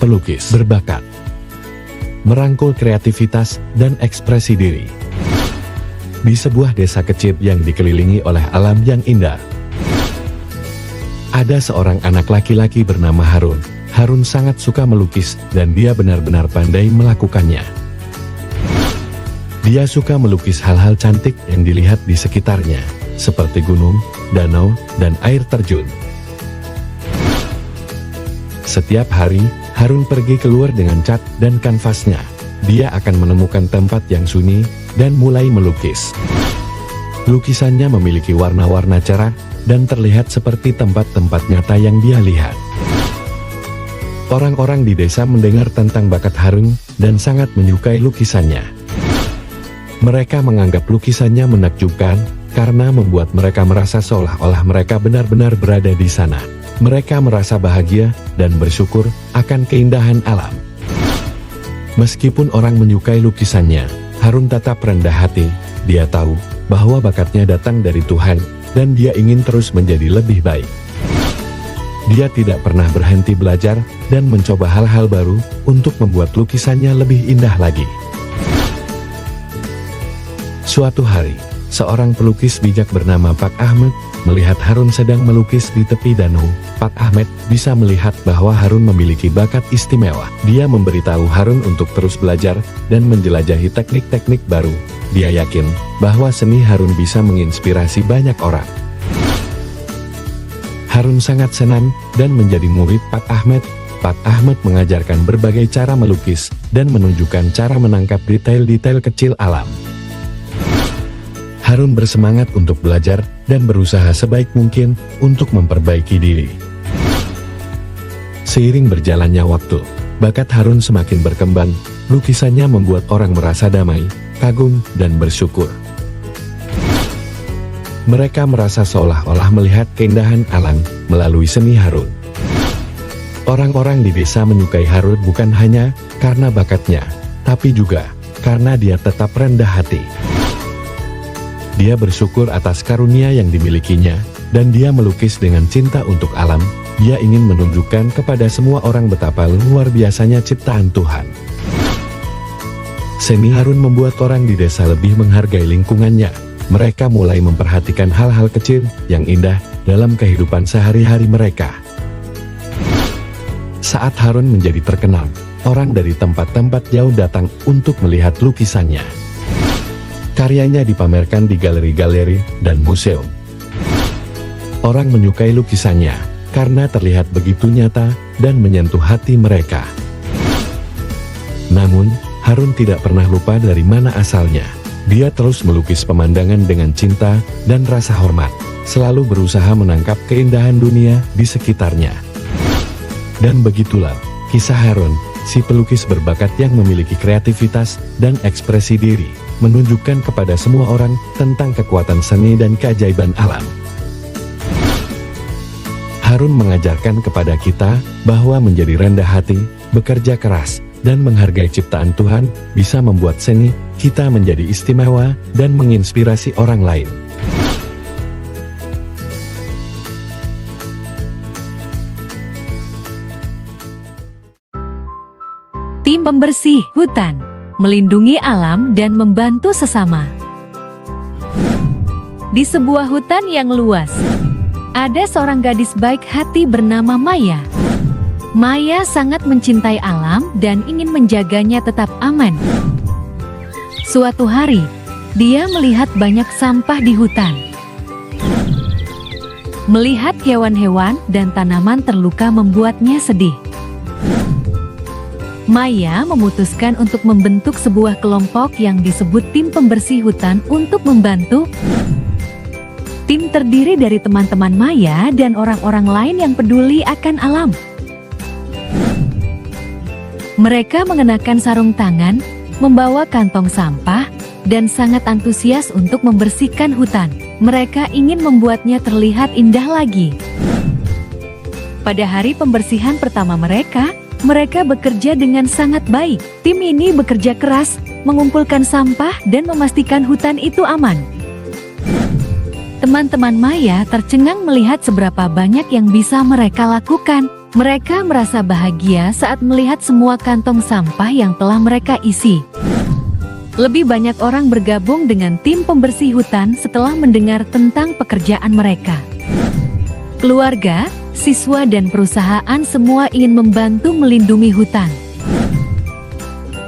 pelukis berbakat, merangkul kreativitas dan ekspresi diri. Di sebuah desa kecil yang dikelilingi oleh alam yang indah, ada seorang anak laki-laki bernama Harun. Harun sangat suka melukis dan dia benar-benar pandai melakukannya. Dia suka melukis hal-hal cantik yang dilihat di sekitarnya, seperti gunung, danau, dan air terjun. Setiap hari, Harun pergi keluar dengan cat dan kanvasnya. Dia akan menemukan tempat yang sunyi dan mulai melukis. Lukisannya memiliki warna-warna cerah dan terlihat seperti tempat-tempat nyata yang dia lihat. Orang-orang di desa mendengar tentang bakat Harun dan sangat menyukai lukisannya. Mereka menganggap lukisannya menakjubkan karena membuat mereka merasa seolah-olah mereka benar-benar berada di sana. Mereka merasa bahagia dan bersyukur akan keindahan alam. Meskipun orang menyukai lukisannya, Harun tetap rendah hati. Dia tahu bahwa bakatnya datang dari Tuhan dan dia ingin terus menjadi lebih baik. Dia tidak pernah berhenti belajar dan mencoba hal-hal baru untuk membuat lukisannya lebih indah lagi. Suatu hari, seorang pelukis bijak bernama Pak Ahmed melihat Harun sedang melukis di tepi danau. Pak Ahmed bisa melihat bahwa Harun memiliki bakat istimewa. Dia memberitahu Harun untuk terus belajar dan menjelajahi teknik-teknik baru. Dia yakin bahwa seni Harun bisa menginspirasi banyak orang. Harun sangat senang dan menjadi murid Pak Ahmed. Pak Ahmed mengajarkan berbagai cara melukis dan menunjukkan cara menangkap detail-detail kecil alam. Harun bersemangat untuk belajar dan berusaha sebaik mungkin untuk memperbaiki diri. Seiring berjalannya waktu, bakat Harun semakin berkembang. Lukisannya membuat orang merasa damai, kagum, dan bersyukur. Mereka merasa seolah-olah melihat keindahan alam melalui seni Harun. Orang-orang di desa menyukai Harun bukan hanya karena bakatnya, tapi juga karena dia tetap rendah hati. Dia bersyukur atas karunia yang dimilikinya, dan dia melukis dengan cinta untuk alam. Dia ingin menunjukkan kepada semua orang betapa luar biasanya ciptaan Tuhan. Seni Harun membuat orang di desa lebih menghargai lingkungannya. Mereka mulai memperhatikan hal-hal kecil yang indah dalam kehidupan sehari-hari mereka. Saat Harun menjadi terkenal, orang dari tempat-tempat jauh datang untuk melihat lukisannya. Karyanya dipamerkan di galeri-galeri dan museum. Orang menyukai lukisannya karena terlihat begitu nyata dan menyentuh hati mereka. Namun, Harun tidak pernah lupa dari mana asalnya. Dia terus melukis pemandangan dengan cinta dan rasa hormat, selalu berusaha menangkap keindahan dunia di sekitarnya. Dan begitulah kisah Harun, si pelukis berbakat yang memiliki kreativitas dan ekspresi diri, menunjukkan kepada semua orang tentang kekuatan seni dan keajaiban alam. Harun mengajarkan kepada kita bahwa menjadi rendah hati, bekerja keras, dan menghargai ciptaan Tuhan bisa membuat seni kita menjadi istimewa dan menginspirasi orang lain. Tim pembersih hutan melindungi alam dan membantu sesama. Di sebuah hutan yang luas, ada seorang gadis baik hati bernama Maya. Maya sangat mencintai alam dan ingin menjaganya tetap aman. Suatu hari, dia melihat banyak sampah di hutan. Melihat hewan-hewan dan tanaman terluka membuatnya sedih. Maya memutuskan untuk membentuk sebuah kelompok yang disebut tim pembersih hutan untuk membantu. Tim terdiri dari teman-teman Maya dan orang-orang lain yang peduli akan alam. Mereka mengenakan sarung tangan, membawa kantong sampah, dan sangat antusias untuk membersihkan hutan. Mereka ingin membuatnya terlihat indah lagi. Pada hari pembersihan pertama mereka bekerja dengan sangat baik. Tim ini bekerja keras, mengumpulkan sampah dan memastikan hutan itu aman. Teman-teman Maya tercengang melihat seberapa banyak yang bisa mereka lakukan. Mereka merasa bahagia saat melihat semua kantong sampah yang telah mereka isi. Lebih banyak orang bergabung dengan tim pembersih hutan setelah mendengar tentang pekerjaan mereka. Keluarga, siswa dan perusahaan semua ingin membantu melindungi hutan.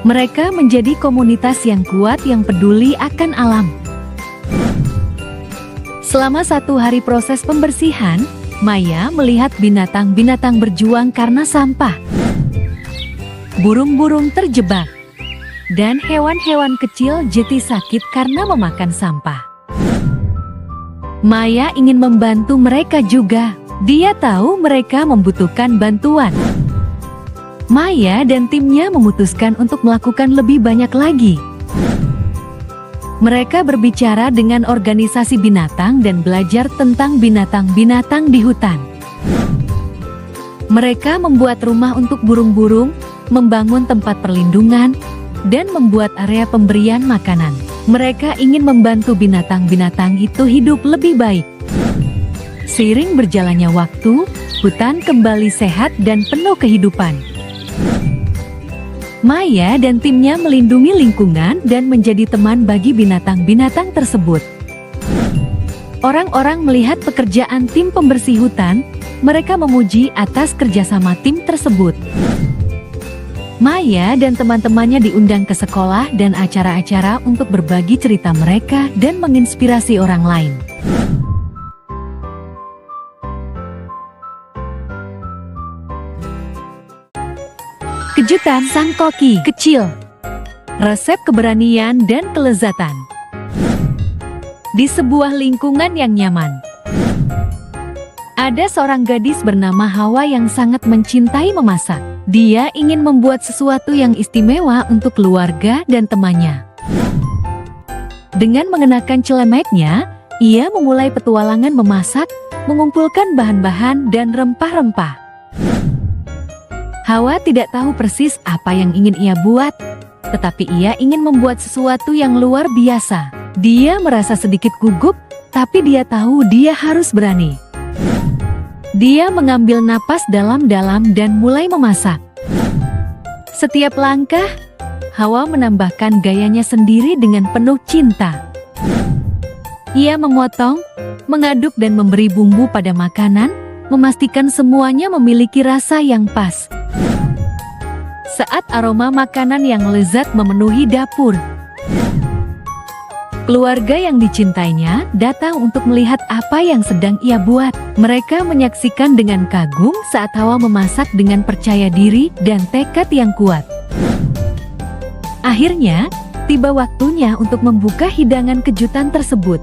Mereka menjadi komunitas yang kuat yang peduli akan alam. Selama 1 hari proses pembersihan, Maya melihat binatang-binatang berjuang karena sampah. Burung-burung terjebak. Dan hewan-hewan kecil jadi sakit karena memakan sampah. Maya ingin membantu mereka juga. Dia tahu mereka membutuhkan bantuan. Maya dan timnya memutuskan untuk melakukan lebih banyak lagi. Mereka berbicara dengan organisasi binatang dan belajar tentang binatang-binatang di hutan. Mereka membuat rumah untuk burung-burung, membangun tempat perlindungan, dan membuat area pemberian makanan. Mereka ingin membantu binatang-binatang itu hidup lebih baik. Seiring berjalannya waktu, hutan kembali sehat dan penuh kehidupan. Maya dan timnya melindungi lingkungan dan menjadi teman bagi binatang-binatang tersebut. Orang-orang melihat pekerjaan tim pembersih hutan, mereka memuji atas kerjasama tim tersebut. Maya dan teman-temannya diundang ke sekolah dan acara-acara untuk berbagi cerita mereka dan menginspirasi orang lain. Kejutan sang koki kecil. Resep keberanian dan kelezatan. Di sebuah lingkungan yang nyaman, ada seorang gadis bernama Hawa yang sangat mencintai memasak. Dia ingin membuat sesuatu yang istimewa untuk keluarga dan temannya. Dengan mengenakan celemeknya, ia memulai petualangan memasak, mengumpulkan bahan-bahan dan rempah-rempah. Hawa tidak tahu persis apa yang ingin ia buat, tetapi ia ingin membuat sesuatu yang luar biasa. Dia merasa sedikit gugup, tapi dia tahu dia harus berani. Dia mengambil napas dalam-dalam dan mulai memasak. Setiap langkah, Hawa menambahkan gayanya sendiri dengan penuh cinta. Ia memotong, mengaduk dan memberi bumbu pada makanan, memastikan semuanya memiliki rasa yang pas. Saat aroma makanan yang lezat memenuhi dapur, keluarga yang dicintainya datang untuk melihat apa yang sedang ia buat. Mereka menyaksikan dengan kagum saat Hawa memasak dengan percaya diri dan tekad yang kuat. Akhirnya, tiba waktunya untuk membuka hidangan kejutan tersebut.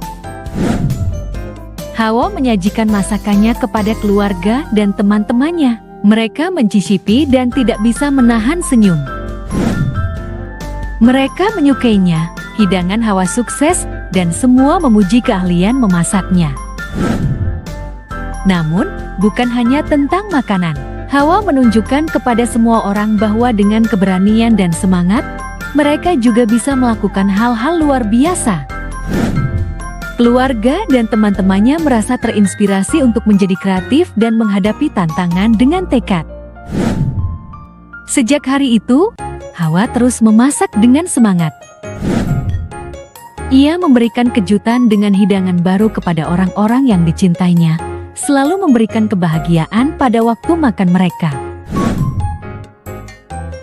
Hawa menyajikan masakannya kepada keluarga dan teman-temannya. Mereka mencicipi dan tidak bisa menahan senyum. Mereka menyukainya. Hidangan Hawa sukses dan semua memuji keahlian memasaknya. Namun, bukan hanya tentang makanan. Hawa menunjukkan kepada semua orang bahwa dengan keberanian dan semangat, mereka juga bisa melakukan hal-hal luar biasa. Keluarga dan teman-temannya merasa terinspirasi untuk menjadi kreatif dan menghadapi tantangan dengan tekad. Sejak hari itu, Hawa terus memasak dengan semangat. Ia memberikan kejutan dengan hidangan baru kepada orang-orang yang dicintainya, selalu memberikan kebahagiaan pada waktu makan mereka.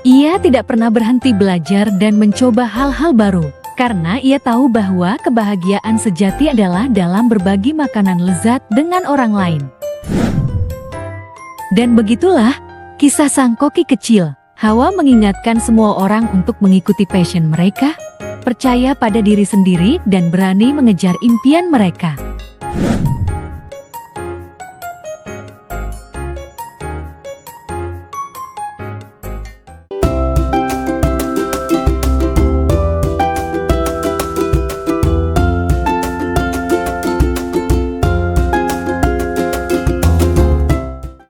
Ia tidak pernah berhenti belajar dan mencoba hal-hal baru, karena ia tahu bahwa kebahagiaan sejati adalah dalam berbagi makanan lezat dengan orang lain. Dan begitulah kisah sang koki kecil. Hawa mengingatkan semua orang untuk mengikuti passion mereka, percaya pada diri sendiri dan berani mengejar impian mereka.